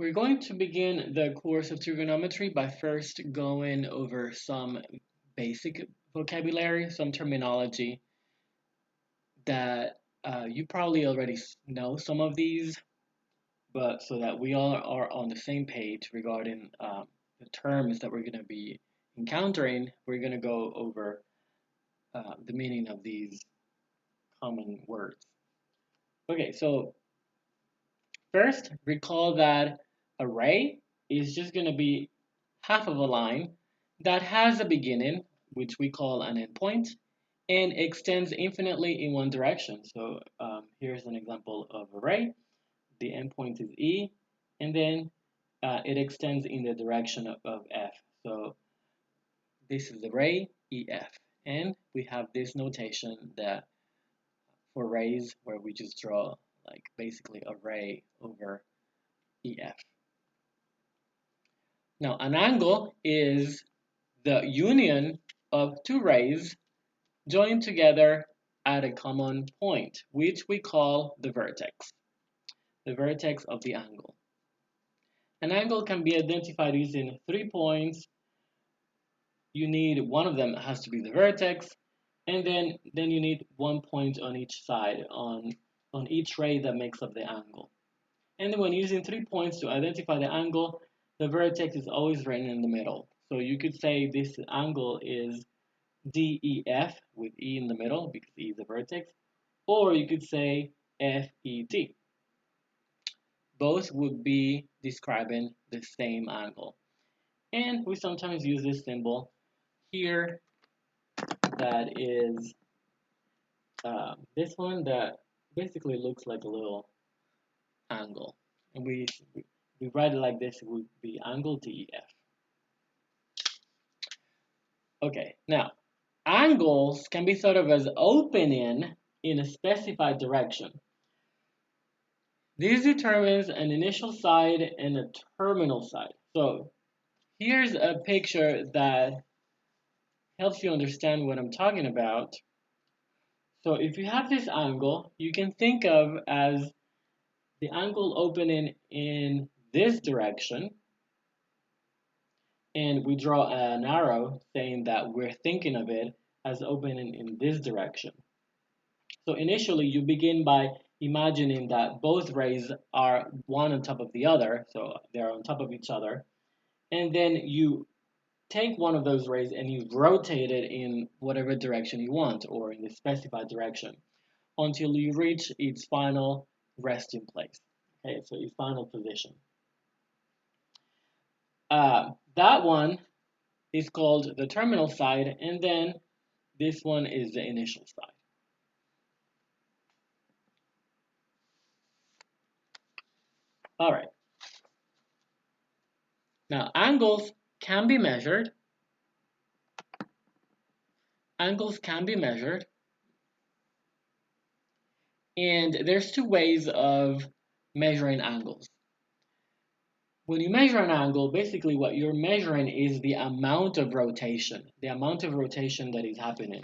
We're going to begin the course of trigonometry by first going over some basic vocabulary, some terminology that you probably already know some of these, but so that we all are on the same page regarding the terms that we're going to be encountering, we're going to go over the meaning of these common words. Okay, so first, recall that array is just going to be half of a line that has a beginning, which we call an endpoint, and extends infinitely in one direction. So here's an example of array. The endpoint is E, and then it extends in the direction of F. So this is array EF. And we have this notation that for arrays where we just draw like basically array over EF. Now, an angle is the union of two rays joined together at a common point, which we call the vertex of the angle. An angle can be identified using 3 points. You need one of them has to be the vertex, and then you need 1 point on each side, on each ray that makes up the angle. And then when using 3 points to identify the angle, the vertex is always right in the middle. So you could say this angle is DEF with E in the middle because E is the vertex, or you could say FET. Both would be describing the same angle. And we sometimes use this symbol here that is this one that basically looks like a little angle. And we write it like this, it would be angle DEF. Okay, now angles can be thought of as opening in a specified direction. This determines an initial side and a terminal side. So here's a picture that helps you understand what I'm talking about. So if you have this angle, you can think of as the angle opening in this direction, and we draw an arrow saying that we're thinking of it as opening in this direction. So initially you begin by imagining that both rays are one on top of the other, so they're on top of each other, and then you take one of those rays and you rotate it in whatever direction you want, or in the specified direction, until you reach its final resting place. Okay, so its final position. That one is called the terminal side, and then this one is the initial side. All right. Now, angles can be measured. Angles can be measured. And there's two ways of measuring angles. When you measure an angle, basically what you're measuring is the amount of rotation that is happening,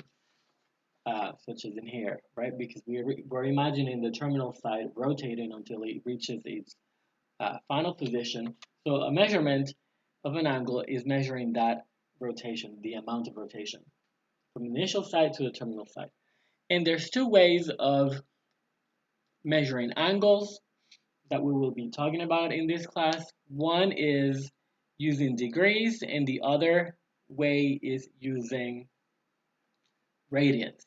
such as in here, right? Because we're imagining the terminal side rotating until it reaches its final position. So a measurement of an angle is measuring that rotation, the amount of rotation, from the initial side to the terminal side. And there's two ways of measuring angles that we will be talking about in this class. One is using degrees, and the other way is using radians.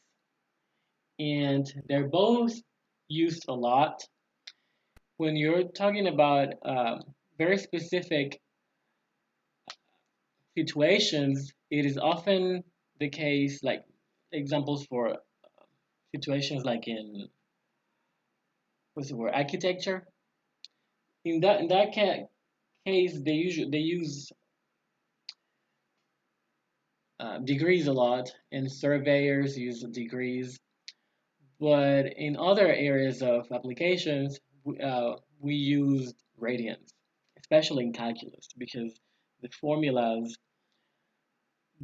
And they're both used a lot. When you're talking about very specific situations, it is often the case, like examples for situations like in what's the word, architecture. In that case, they use degrees a lot, and surveyors use degrees. But in other areas of applications, we use radians, especially in calculus, because the formulas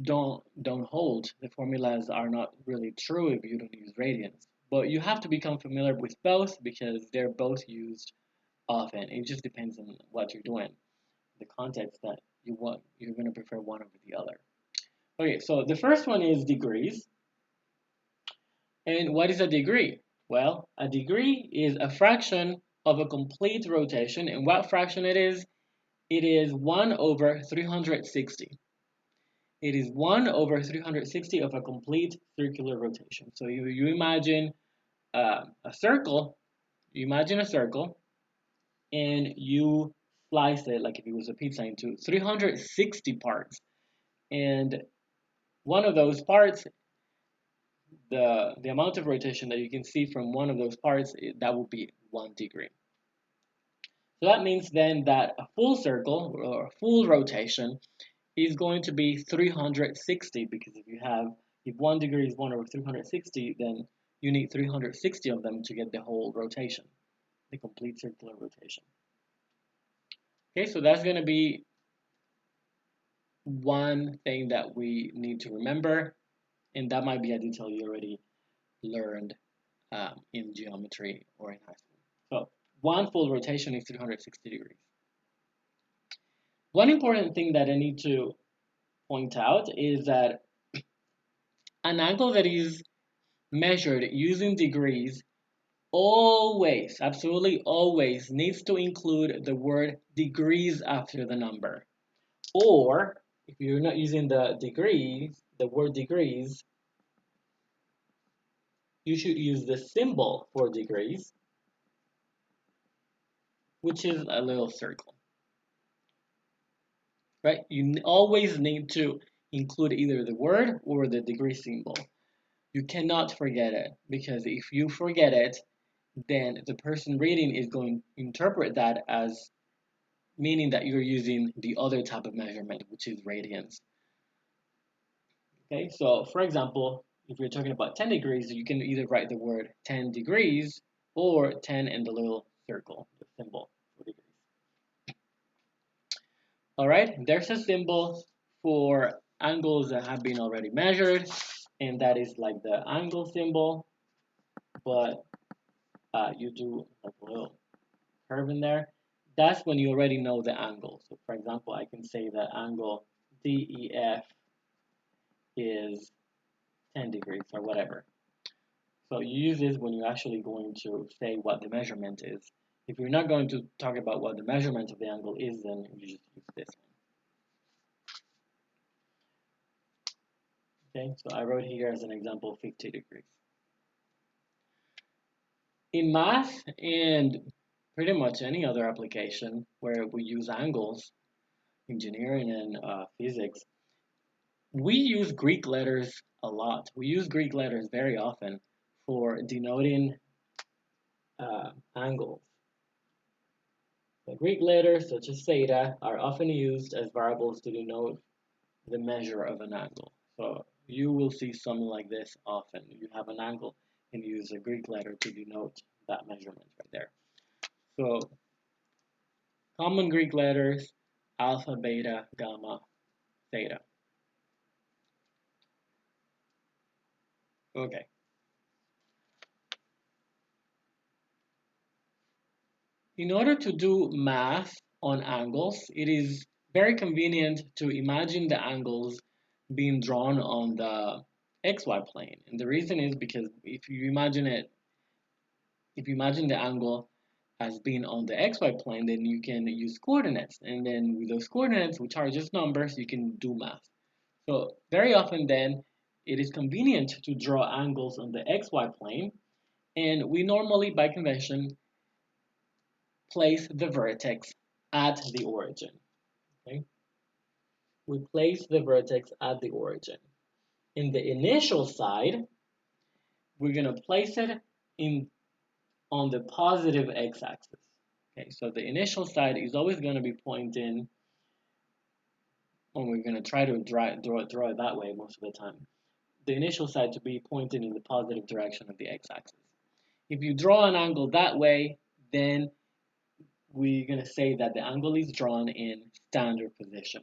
don't hold. The formulas are not really true if you don't use radians. But you have to become familiar with both because they're both used often. It just depends on what you're doing, the context that you want. You're going to prefer one over the other. Okay, so the first one is degrees. And what is a degree? Well, a degree is a fraction of a complete rotation. And what fraction it is? It is 1 over 360. It is 1 over 360 of a complete circular rotation. So you imagine a circle, you imagine a circle, and you slice it like if it was a pizza into 360 parts. And one of those parts, the amount of rotation that you can see from one of those parts, that will be 1 degree. So that means then that a full circle or a full rotation is going to be 360, because if 1 degree is 1 over 360, then you need 360 of them to get the whole rotation, the complete circular rotation. Okay, so that's going to be one thing that we need to remember, and that might be a detail you already learned in geometry or in high school. So one full rotation is 360 degrees. One important thing that I need to point out is that an angle that is measured using degrees always, absolutely always, needs to include the word degrees after the number. Or, if you're not using the degrees, the word degrees, you should use the symbol for degrees, which is a little circle. Right? You always need to include either the word or the degree symbol. You cannot forget it, because if you forget it, then the person reading is going to interpret that as meaning that you're using the other type of measurement, which is radians. Okay, so for example, if you're talking about 10 degrees, you can either write the word 10 degrees or 10 in the little circle, the symbol for degrees. All right, there's a symbol for angles that have been already measured, and that is like the angle symbol, but you do like a little curve in there. That's when you already know the angle. So for example, I can say that angle DEF is 10 degrees or whatever. So you use this when you're actually going to say what the measurement is. If you're not going to talk about what the measurement of the angle is, then you just use this one. Okay, so I wrote here as an example 50 degrees. In math and pretty much any other application where we use angles, engineering and physics, we use Greek letters a lot. We use Greek letters very often for denoting angles. The Greek letters, such as theta, are often used as variables to denote the measure of an angle. So you will see something like this often. You have an angle and you use a Greek letter to denote that measurement right there. So common Greek letters, alpha, beta, gamma, theta. Okay. In order to do math on angles, it is very convenient to imagine the angles being drawn on the xy plane. And the reason is because if you imagine the angle as being on the xy plane, then you can use coordinates. And then with those coordinates, which are just numbers, you can do math. So very often then, it is convenient to draw angles on the xy plane. And we normally, by convention, place the vertex at the origin. Okay? We place the vertex at the origin. In the initial side, we're going to place it on the positive x-axis. Okay, so the initial side is always going to be pointing, and we're going to try to draw it that way most of the time. The initial side to be pointing in the positive direction of the x-axis. If you draw an angle that way, then we're going to say that the angle is drawn in standard position.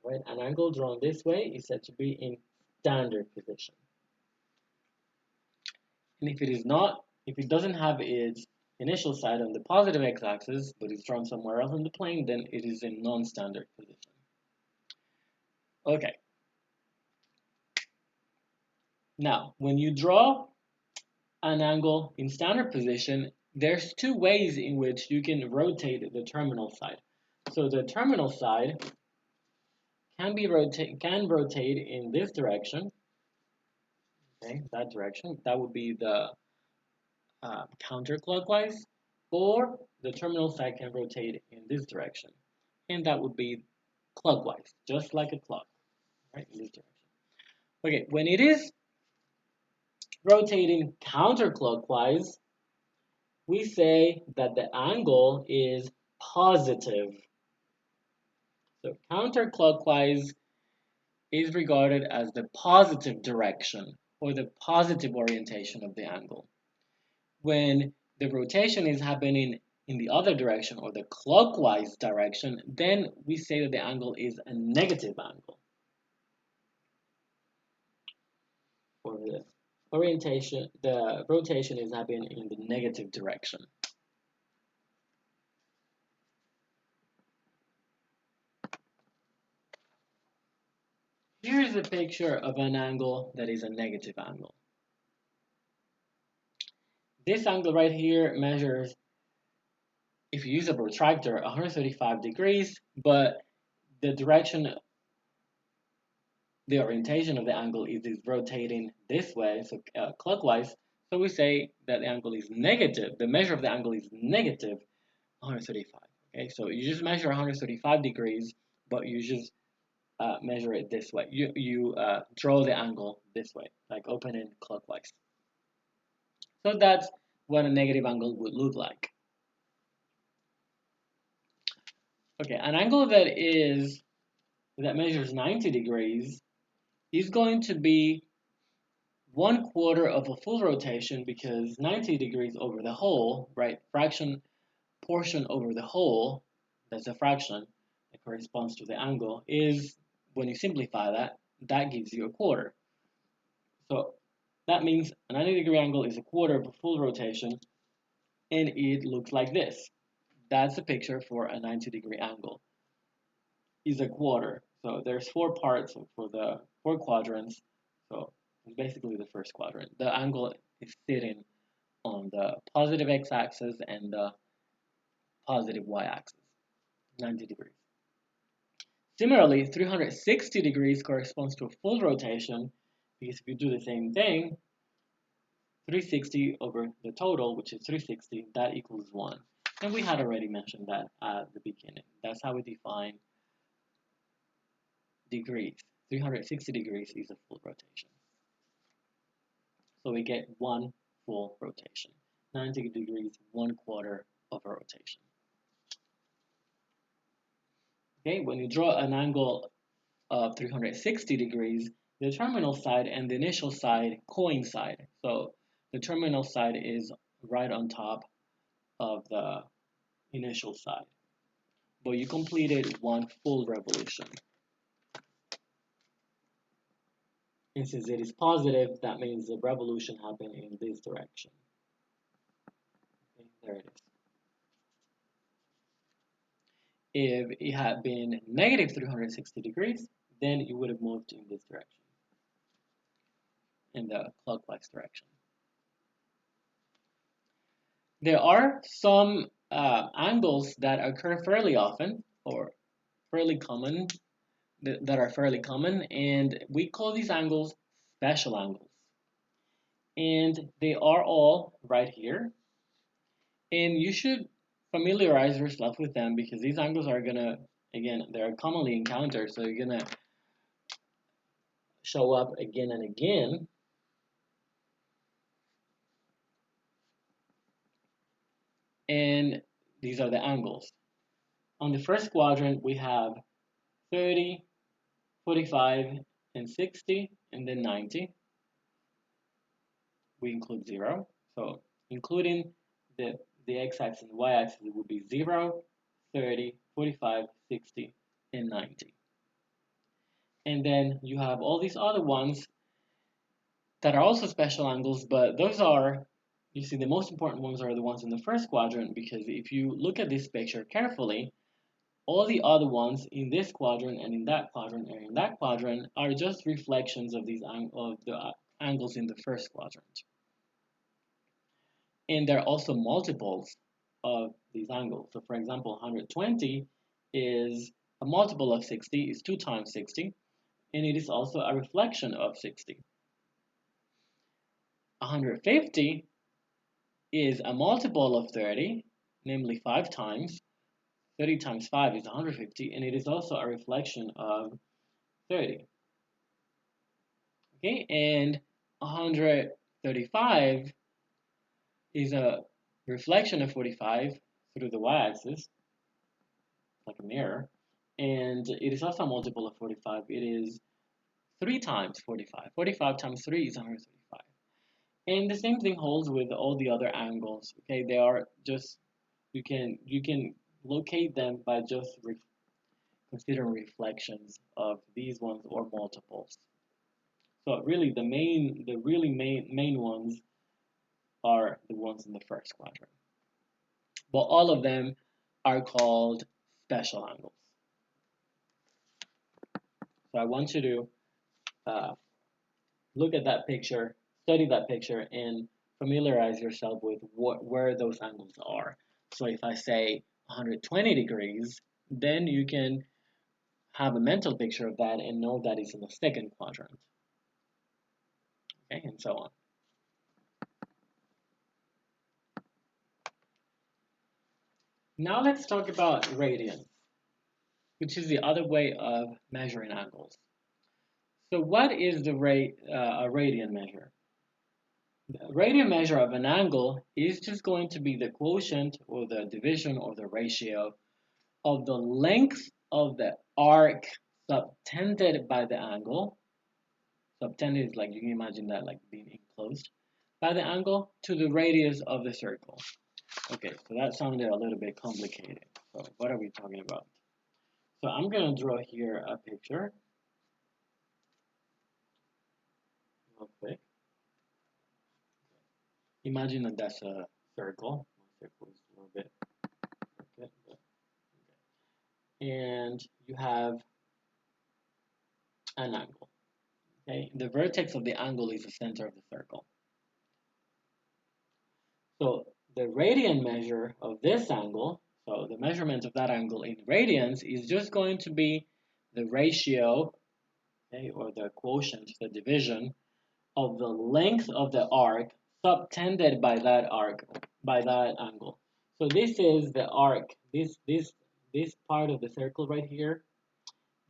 Right? An angle drawn this way is said to be in standard position. And if it is not, if it doesn't have its initial side on the positive x-axis, but it's drawn somewhere else on the plane, then it is in non-standard position. Okay. Now, when you draw an angle in standard position, there's two ways in which you can rotate the terminal side. So the terminal side can rotate in this direction. Okay, that direction. That would be the counterclockwise, or the terminal side can rotate in this direction, and that would be clockwise, just like a clock, right? In this direction. Okay, when it is rotating counterclockwise, we say that the angle is positive. So counterclockwise is regarded as the positive direction or the positive orientation of the angle. When the rotation is happening in the other direction or the clockwise direction, then we say that the angle is a negative angle. Or the rotation is happening in the negative direction. Here is a picture of an angle that is a negative angle. This angle right here measures, if you use a protractor, 135 degrees, but the direction, the orientation of the angle is rotating this way, so clockwise. So we say that the angle is negative. The measure of the angle is negative 135. Okay, so you just measure 135 degrees, but you just measure it this way. You draw the angle this way, like open and clockwise. So that's what a negative angle would look like. Okay, an angle that measures 90 degrees is going to be 1/4 of a full rotation, because 90 degrees over the whole, right? Portion over the whole, that's a fraction that corresponds to the angle, is, when you simplify that, that gives you 1/4. So that means a 90-degree angle is 1/4 of a full rotation, and it looks like this. That's a picture for a 90-degree angle. Is 1/4. So there's 4 parts for the 4 quadrants. So it's basically the first quadrant. The angle is sitting on the positive x-axis and the positive y-axis, 90 degrees. Similarly, 360 degrees corresponds to a full rotation, because if you do the same thing, 360 over the total, which is 360, that equals 1. And we had already mentioned that at the beginning. That's how we define degrees. 360 degrees is a full rotation. So we get 1 full rotation. 90 degrees, 1/4 of a rotation. Okay, when you draw an angle of 360 degrees, the terminal side and the initial side coincide. So the terminal side is right on top of the initial side. But you completed 1 full revolution. And since it is positive, that means the revolution happened in this direction. Okay, there it is. If it had been negative 360 degrees, then you would have moved in this direction, in the clockwise direction. There are some angles that occur fairly often, or fairly common, that are fairly common, and we call these angles special angles. And they are all right here. And you should familiarize yourself with them, because these angles are gonna, again, they're commonly encountered, so you're gonna show up again and again. And these are the angles. On the first quadrant, we have 30, 45, and 60, and then 90. We include 0. So including the x-axis and the y-axis, it would be 0, 30, 45, 60, and 90. And then you have all these other ones that are also special angles, but those are you see the most important ones are the ones in the first quadrant, because if you look at this picture carefully, all the other ones in this quadrant and in that quadrant and in that quadrant are just reflections of the angles in the first quadrant. And they're also multiples of these angles. So for example, 120 is a multiple of 60, is 2 times 60, and it is also a reflection of 60. 150 is a multiple of 30, namely 5 times. 30 times 5 is 150, and it is also a reflection of 30. Okay, and 135 is a reflection of 45 through the y-axis, like a mirror, and it is also a multiple of 45. It is 3 times 45. 45 times 3 is 135. And the same thing holds with all the other angles. Okay, they are just, you can locate them by just considering reflections of these ones or multiples. So really the really main ones are the ones in the first quadrant. But all of them are called special angles. So I want you to look at that picture, study that picture, and familiarize yourself with where those angles are. So if I say 120 degrees, then you can have a mental picture of that and know that it's in the second quadrant. Okay, and so on. Now let's talk about radians, which is the other way of measuring angles. So what is a radian measure? The radian measure of an angle is just going to be the quotient or the division or the ratio of the length of the arc subtended by the angle. Subtended is like, you can imagine that like being enclosed by the angle, to the radius of the circle. Okay, so that sounded a little bit complicated. So what are we talking about? So I'm going to draw here a picture real quick. Imagine that that's a circle. My circle is a little bit crooked, but okay. And you have an angle. Okay, the vertex of the angle is the center of the circle. So the radian measure of this angle, so the measurement of that angle in radians, is just going to be the ratio, okay, or the quotient, the division of the length of the arc subtended by that arc, by that angle. So this is the arc, this part of the circle right here.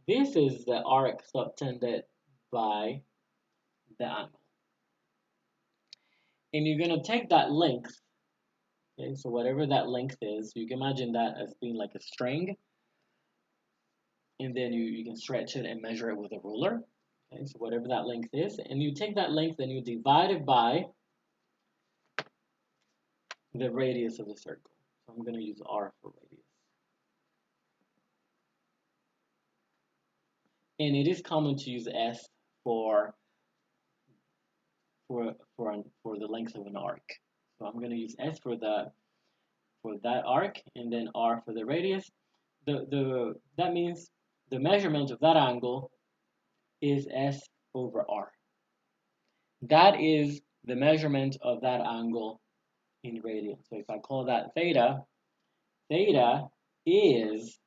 This is the arc subtended by the angle. And you're going to take that length, okay, so whatever that length is, you can imagine that as being like a string, and then you can stretch it and measure it with a ruler. Okay, so whatever that length is, and you take that length and you divide it by the radius of the circle. So I'm going to use R for radius. And it is common to use S for the length of an arc. So I'm going to use S for that arc, and then R for the radius. That means the measurement of that angle is S over R. That is the measurement of that angle in radians. So if I call that theta, theta is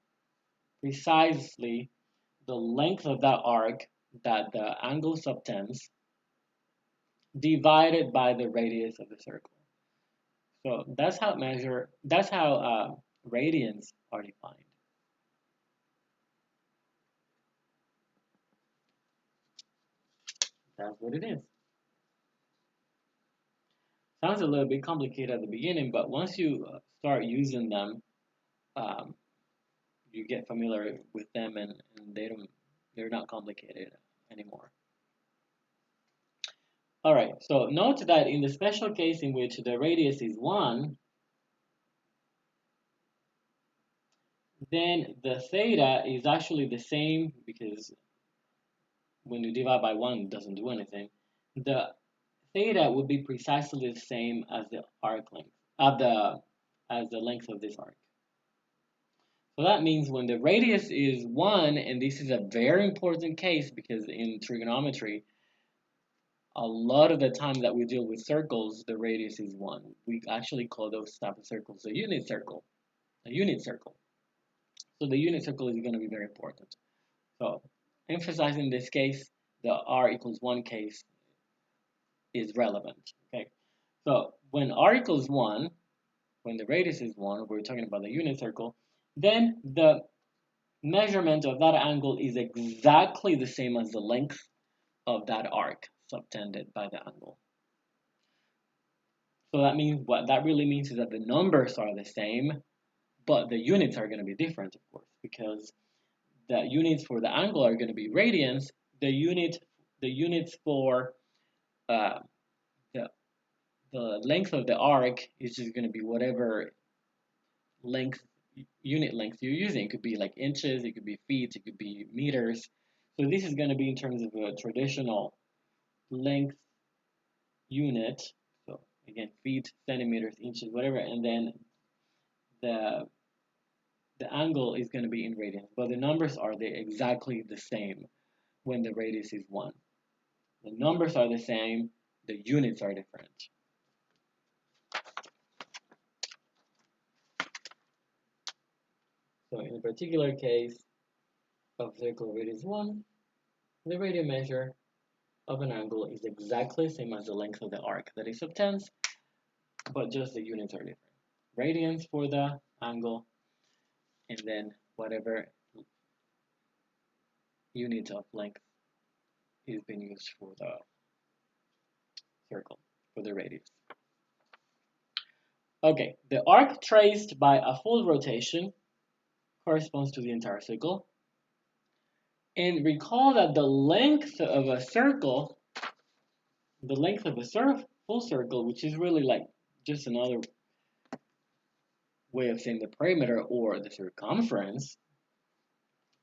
precisely the length of that arc that the angle subtends divided by the radius of the circle. So that's how radians are defined. That's what it is. Sounds a little bit complicated at the beginning, but once you start using them, you get familiar with them, and they're not complicated anymore. All right, so note that in the special case in which the radius is 1, then the theta is actually the same, because when you divide by 1, it doesn't do anything. The theta would be precisely the same as the arc length, as the length of this arc. So that means when the radius is 1, and this is a very important case because in trigonometry, a lot of the time that we deal with circles, the radius is 1. We actually call those type of circles a unit circle. A unit circle. So the unit circle is going to be very important. So emphasizing this case, the r equals 1 case is relevant. Okay. So when r equals 1, when the radius is 1, we're talking about the unit circle, then the measurement of that angle is exactly the same as the length of that arc subtended by the angle. So that means what that really means is that the numbers are the same, but the units are going to be different, of course, because the units for the angle are going to be radians. The units for uh, the length of the arc is just going to be whatever unit length you're using. It could be like inches, it could be feet, it could be meters. So this is going to be in terms of a traditional length unit. So again, feet, centimeters, inches, whatever, and then the angle is going to be in radians, but the numbers are exactly the same when the radius is 1. The numbers are the same, the units are different. So in a particular case of circle radius 1, the radial measure of an angle is exactly the same as the length of the arc that it subtends, but just the units are different. Radians for the angle, and then whatever unit of length is being used for the circle, for the radius. Okay, the arc traced by a full rotation corresponds to the entire circle. And recall that the length of a circle, full circle, which is really like just another way of saying the perimeter or the circumference,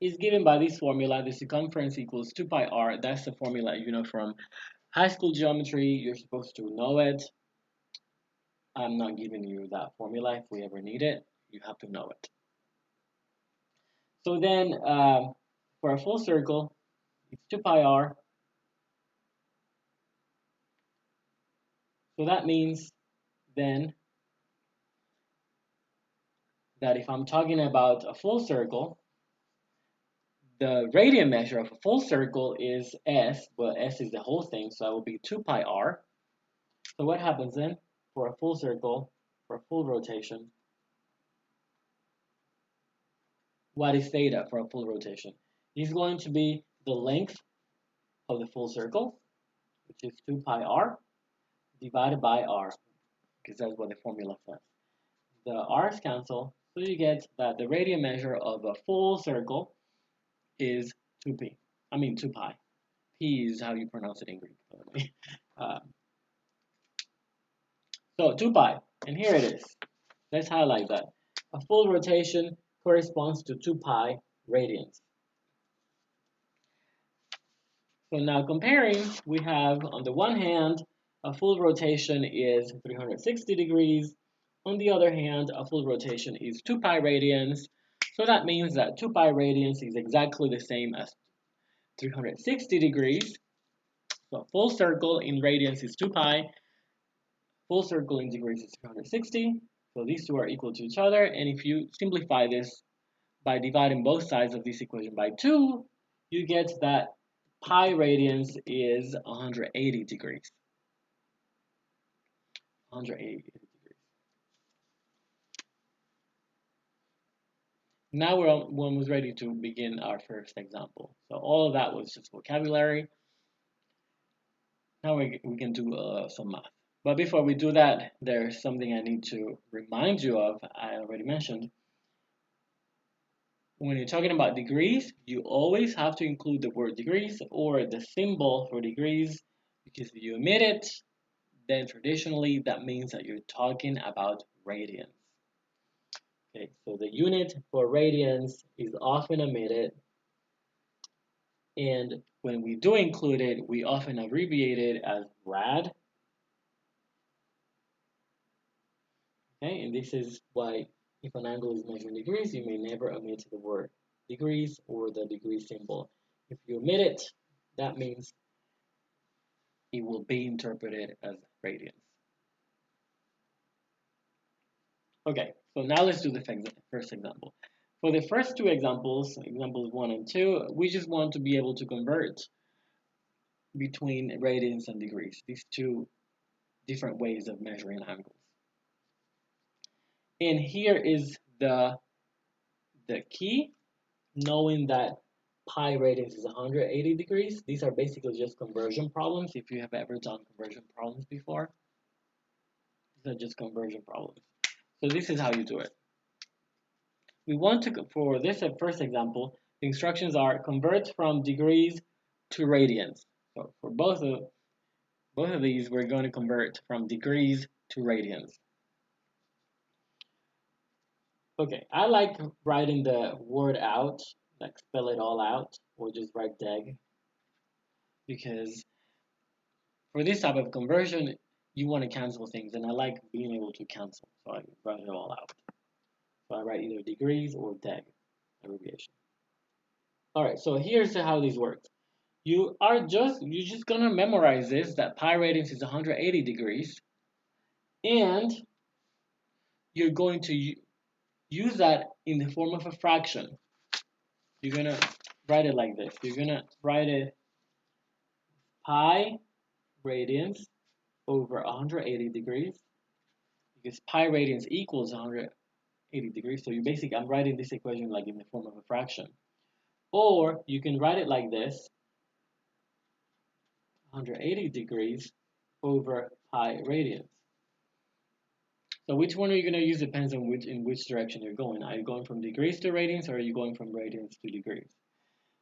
is given by this formula. The circumference equals 2 pi r. That's the formula you know from high school geometry. You're supposed to know it. I'm not giving you that formula. If we ever need it, you have to know it. So then, for a full circle, it's 2 pi r. So that means then that if I'm talking about a full circle, the radian measure of a full circle is s, but s is the whole thing, so that will be 2 pi r. So what happens then for a full circle, for a full rotation? What is theta for a full rotation? It's going to be the length of the full circle, which is 2 pi r, divided by r, because that's what the formula says. The r's cancel, so you get that the radian measure of a full circle is 2 pi. P is how you pronounce it in Greek, by the way. So 2 pi, and here it is. Let's highlight that. A full rotation corresponds to 2 pi radians. So now comparing, we have on the one hand, a full rotation is 360 degrees. On the other hand, a full rotation is 2 pi radians. So that means that 2 pi radians is exactly the same as 360 degrees. So full circle in radians is 2 pi. Full circle in degrees is 360. So these two are equal to each other. And if you simplify this by dividing both sides of this equation by 2, you get that pi radians is 180 degrees. 180 degrees. Now we're almost ready to begin our first example. So all of that was just vocabulary. Now we can do some math. But before we do that, there's something I need to remind you of. I already mentioned. When you're talking about degrees, you always have to include the word degrees or the symbol for degrees, because if you omit it, then traditionally that means that you're talking about radians. Okay, so the unit for radians is often omitted, and when we do include it, we often abbreviate it as rad. Okay, and this is why if an angle is measured in degrees, you may never omit the word degrees or the degree symbol. If you omit it, that means it will be interpreted as radians. Okay, so now let's do the first example. For the first two examples, examples 1 and 2, we just want to be able to convert between radians and degrees, these two different ways of measuring angles. And here is the key, knowing that pi radians is 180 degrees. These are basically just conversion problems. If you have ever done conversion problems before, these are just conversion problems. So this is how you do it. We want to, for this first example, the instructions are convert from degrees to radians. So for both of these, we're going to convert from degrees to radians. Okay, I like writing the word out, like spell it all out, or just write deg, because for this type of conversion, you want to cancel things, and I like being able to cancel, so I write it all out. So I write either degrees or deg abbreviation. All right, so here's how this works. You're just gonna memorize this, that pi radians is 180 degrees, and you're going to use that in the form of a fraction. You're gonna write it like this. You're gonna write it pi radians over 180 degrees, because pi radians equals 180 degrees. So you basically, I'm writing this equation like in the form of a fraction. Or you can write it like this, 180 degrees over pi radians. So which one are you going to use depends on in which direction you're going. Are you going from degrees to radians, or are you going from radians to degrees?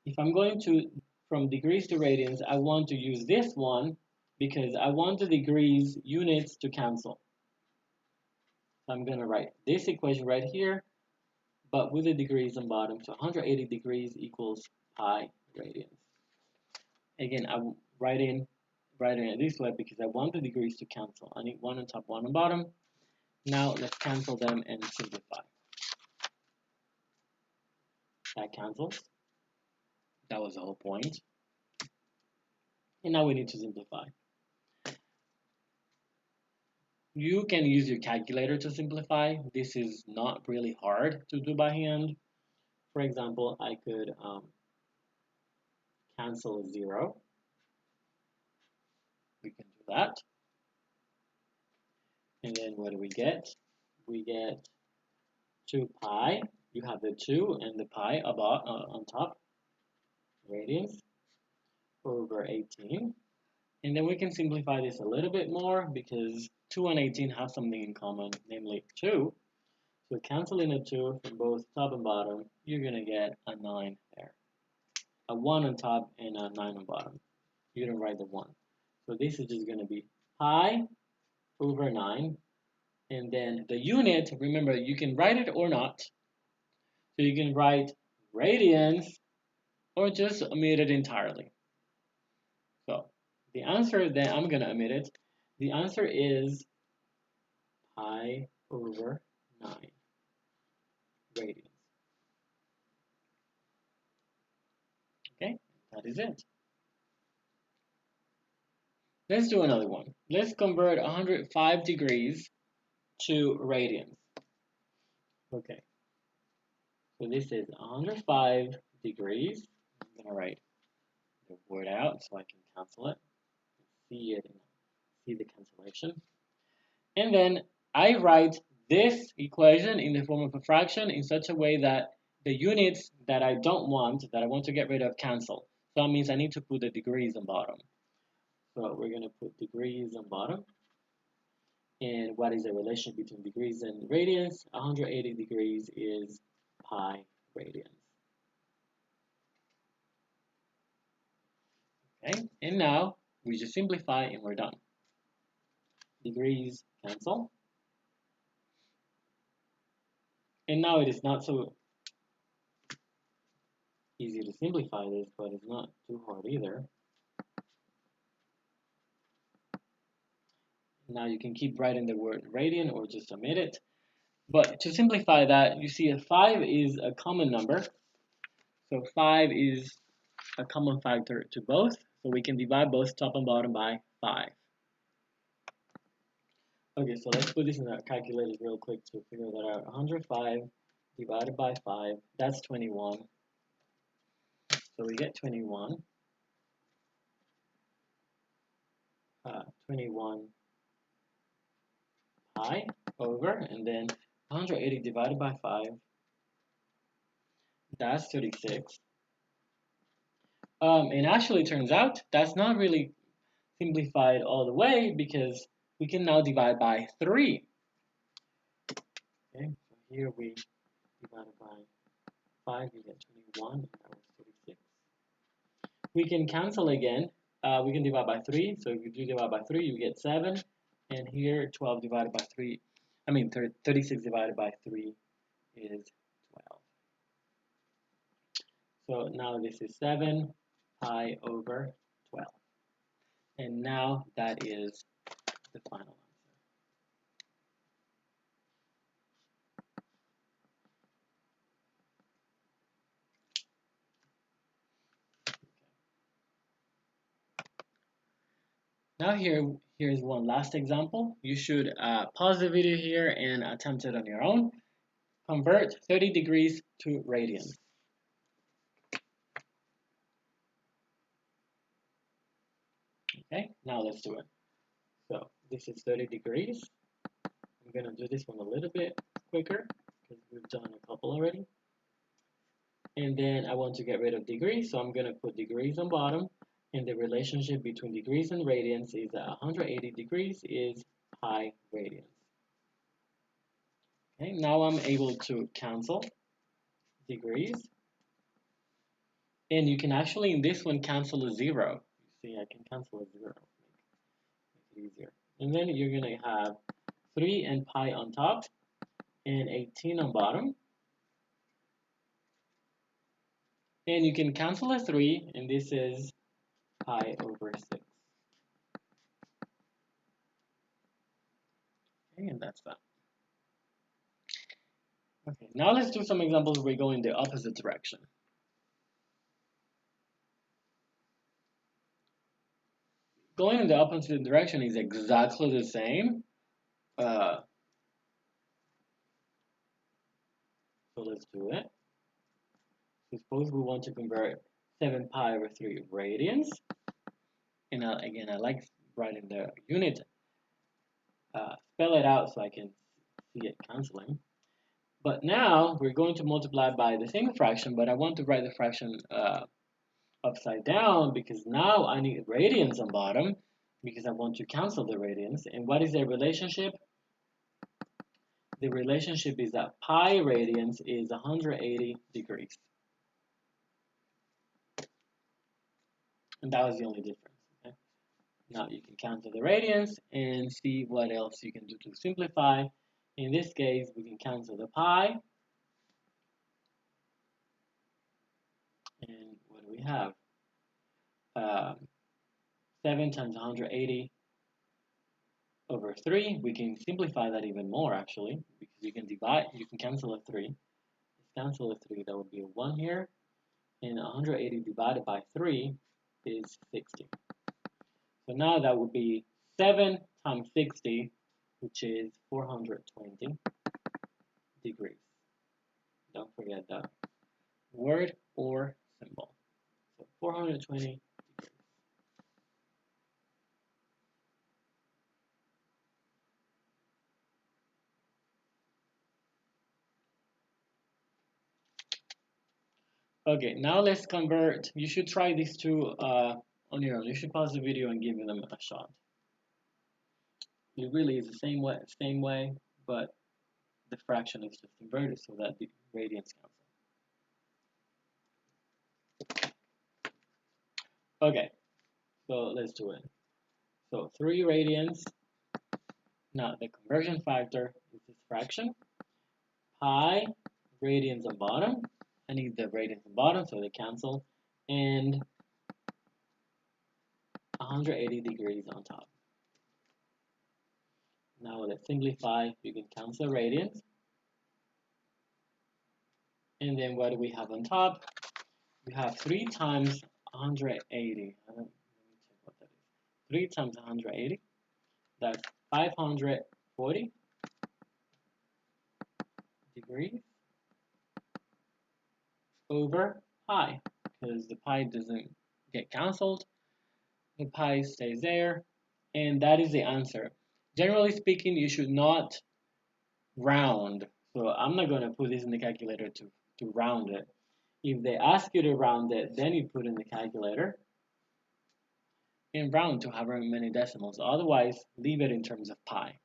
If I'm going from degrees to radians, I want to use this one because I want the degrees units to cancel. So I'm going to write this equation right here, but with the degrees on bottom. So 180 degrees equals pi radians. Again, I'm writing it this way because I want the degrees to cancel. I need one on top, one on bottom. Now let's cancel them and simplify. That cancels. That was the whole point. And now we need to simplify. You can use your calculator to simplify. This is not really hard to do by hand. For example, I could cancel 0. We can do that. And then what do we get? We get 2 pi. You have the 2 and the pi about on top, radians, over 18. And then we can simplify this a little bit more because 2 and 18 have something in common, namely 2. So canceling a 2 from both top and bottom, you're going to get a 9 there. A 1 on top and a 9 on bottom. You're going to write the 1. So this is just going to be pi over 9. And then the unit, remember, you can write it or not. So you can write radians or just omit it entirely. So the answer, then I'm going to omit it. The answer is pi over 9 radians. Okay, that is it. Let's do another one. Let's convert 105 degrees to radians. Okay, so this is 105 degrees. I'm going to write the word out so I can cancel it. See the cancellation. And then I write this equation in the form of a fraction in such a way that the units that I don't want, that I want to get rid of, cancel. So that means I need to put the degrees on bottom. So we're going to put degrees on bottom. And what is the relation between degrees and radians? 180 degrees is pi radians. Okay, and now we just simplify and we're done. Degrees cancel. And now it is not so easy to simplify this, but it's not too hard either. Now you can keep writing the word radian or just omit it. But to simplify that, you see 5 is a common number. So 5 is a common factor to both. So we can divide both top and bottom by 5. Okay, so let's put this in our calculator real quick to figure that out. 105 divided by 5, that's 21. So we get 21. 21 pi over, and then 180 divided by 5, that's 36. And actually, it turns out that's not really simplified all the way because we can now divide by 3. Okay, so here we divide it by 5, you get 21, and that was 36. We can cancel again. We can divide by 3, so if you do divide by 3, you get 7. And here, 12 divided by 3, 36 divided by 3 is 12. So now this is 7 pi over 12. And now that is the final answer. Now here's one last example. You should pause the video here and attempt it on your own. Convert 30 degrees to radians. Okay, now let's do it. So this is 30 degrees. I'm going to do this one a little bit quicker because we've done a couple already. And then I want to get rid of degrees, so I'm going to put degrees on bottom. And the relationship between degrees and radians is that 180 degrees is pi radians. Okay, now I'm able to cancel degrees. And you can actually, in this one, cancel a 0. You see, I can cancel a 0. Make it easier. And then you're going to have 3 and pi on top and 18 on bottom. And you can cancel a 3, and this is pi over 6. Okay, and that's that. Okay, now let's do some examples where we go in the opposite direction. Going in the opposite direction is exactly the same. So let's do it. So suppose we want to convert 7 pi over 3 radians. And again, I like writing the unit. Spell it out so I can see it canceling. But now we're going to multiply by the same fraction, but I want to write the fraction upside down because now I need radians on bottom because I want to cancel the radians. And what is their relationship? The relationship is that pi radians is 180 degrees. And that was the only difference. Okay? Now you can cancel the radians and see what else you can do to simplify. In this case, we can cancel the pi. And what do we have? 7 times 180 over 3. We can simplify that even more, actually, because you can divide, you can cancel a 3. Let's cancel a 3, that would be a 1 here. And 180 divided by 3 is 60. So now that would be 7 times 60, which is 420 degrees. Don't forget that word or symbol. So 420 degrees. Okay, now let's convert. You should try these two on your own. You should pause the video and give them a shot. It really is the same way, but the fraction is just inverted so that the radians cancel. Okay, so let's do it. So 3 radians. Now the conversion factor is this fraction. Pi radians on bottom. I need the radians on bottom so they cancel. And 180 degrees on top. Now let's simplify. You can cancel radians. And then what do we have on top? We have 3 times 180. Let me check what that is. 3 times 180. That's 540 degrees over pi, because the pi doesn't get cancelled. The pi stays there, and that is the answer. Generally speaking, you should not round. So I'm not going to put this in the calculator to round it. If they ask you to round it, then you put in the calculator and round to however many decimals. Otherwise, leave it in terms of pi.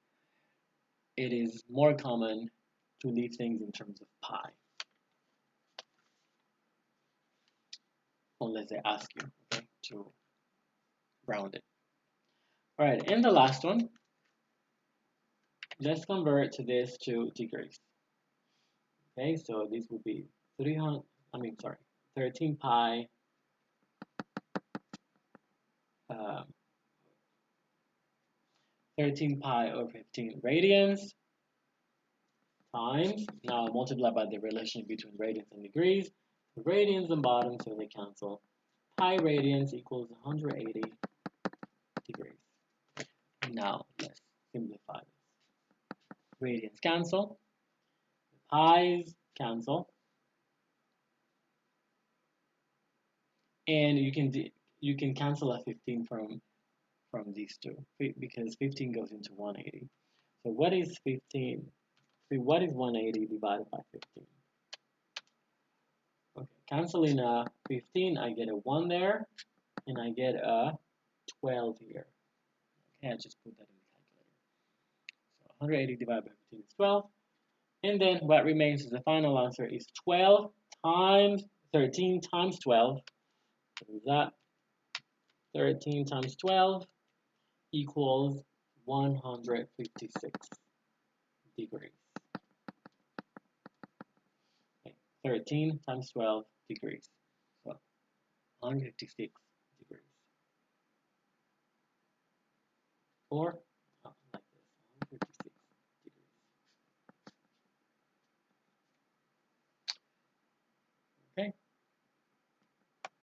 It is more common to leave things in terms of pi, unless they ask you, okay, to round it. All right, and the last one, let's convert this to degrees. Okay, so this would be 13 pi 13 pi over 15 radians times, now multiply by the relation between radians and degrees. The radians on bottom, so they cancel. Pi radians equals 180 degrees. Now let's simplify this. Radians cancel, pi's cancel, and you can cancel a 15 from these two because 15 goes into 180. So what is 15? What is 180 divided by 15? Okay, canceling a 15, I get a 1 there, and I get a 12 here. Okay, I just put that in the calculator. So 180 divided by 15 is 12. And then what remains as the final answer is 12 times 13 times 12. So that 13 times 12 equals 156 degrees. Okay, 13 times 12 degrees. So 156 degrees. For